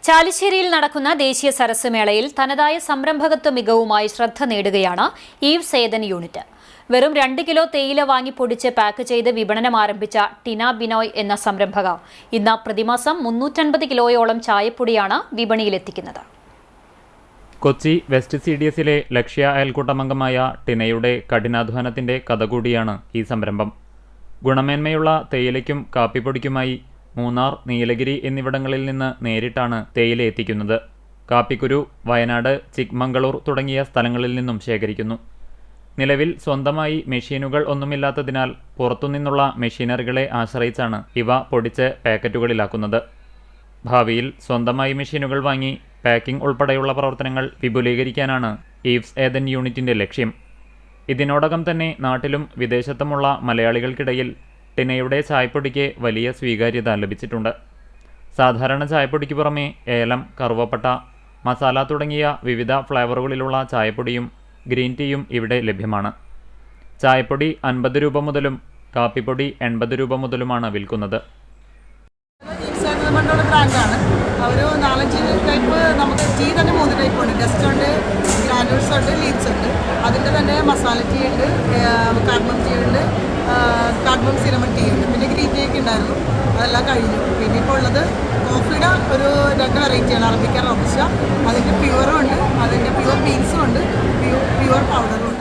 ചാലിശ്ശേരിയിൽ നടക്കുന്ന ദേശീയ സരസ് മേളയിൽ തനതായ സംരംഭകത്വ മികവുമായി ശ്രദ്ധ നേടുകയാണ് ഈവ്സ് ഏദൻ യൂണിറ്റ്. വെറും 2 കിലോ തേയില വാങ്ങി പൊടിച്ച് പാക്ക് ചെയ്ത് വിപണനം ആരംഭിച്ച ടിന ബിനോയ് എന്ന സംരംഭക ഇന്ന് പ്രതിമാസം 350 കിലോയോളം ചായപ്പൊടിയാണ് വിപണിയിലെത്തിക്കുന്നത്. കൊച്ചി വെസ്റ്റ് CDSലെ ലക്ഷ്യ അയൽക്കൂട്ടമംഗമായ ടിനയുടെ കഠിനാധ്വാനത്തിന്റെ കഥ കൂടിയാണ് ഈ സംരംഭം. ഗുണമേന്മയുള്ള തേയിലയ്ക്കും കാപ്പിപ്പൊടിക്കുമായി മൂന്നാർ, നീലഗിരി എന്നിവിടങ്ങളിൽ നിന്ന് നേരിട്ടാണ് തേയില എത്തിക്കുന്നത്. കാപ്പിക്കുരു വയനാട്, ചിക്മംഗളൂർ തുടങ്ങിയ സ്ഥലങ്ങളിൽ നിന്നും ശേഖരിക്കുന്നു. നിലവിൽ സ്വന്തമായി മെഷീനുകൾ ഒന്നുമില്ലാത്തതിനാൽ പുറത്തുനിന്നുള്ള മെഷീനറികളെ ആശ്രയിച്ചാണ് ഇവ പൊടിച്ച് പാക്കറ്റുകളിലാക്കുന്നത്. ഭാവിയിൽ സ്വന്തമായി മെഷീനുകൾ വാങ്ങി പാക്കിംഗ് ഉൾപ്പെടെയുള്ള പ്രവർത്തനങ്ങൾ വിപുലീകരിക്കാനാണ് ഈവ്സ് ഏദൻ യൂണിറ്റിന്റെ ലക്ഷ്യം. ഇതിനോടകം തന്നെ നാട്ടിലും വിദേശത്തുമുള്ള മലയാളികൾക്കിടയിൽ ടിനയുടെ ചായപ്പൊടിക്ക് വലിയ സ്വീകാര്യത ലഭിച്ചിട്ടുണ്ട്. സാധാരണ ചായപ്പൊടിക്ക് പുറമെ ഏലം, കറുവപ്പട്ട, മസാല തുടങ്ങിയ വിവിധ ഫ്ലേവറുകളിലുള്ള ചായപ്പൊടിയും ഗ്രീൻ ടീയും ഇവിടെ ലഭ്യമാണ്. ചായപ്പൊടി 50 രൂപ മുതലും കാപ്പിപ്പൊടി 80 രൂപ മുതലുമാണ് വിൽക്കുന്നത്. ബ്രാൻഡാണ്. ഒരു 4-5 ടൈപ്പ്, നമുക്ക് ടീ തന്നെ 3 ടൈപ്പ് ഉണ്ട്. ഡസ്റ്റ് ഉണ്ട്, ഗ്രാനുൾസ് ഉണ്ട്, ലീവ്സ് ഉണ്ട്. അതിൻ്റെ തന്നെ മസാല ടീ ഉണ്ട്, കാർഡമം ടീ ഉണ്ട്, കാർഡമം സിനമൺ ടീ ഉണ്ട്. പിന്നെ ഗ്രീൻ ടീ ഒക്കെ ഉണ്ടായിരുന്നു, അതെല്ലാം കഴിഞ്ഞു. പിന്നെ ഇപ്പോൾ ഉള്ളത് കോഫിയുടെ ഒരു 2 വെറൈറ്റിയാണ്. Arabica, robusta. അതിൻ്റെ പ്യുവറും ഉണ്ട്, അതിൻ്റെ പ്യുവർ ബീൻസും ഉണ്ട്, പ്യുവർ പൗഡറും ഉണ്ട്.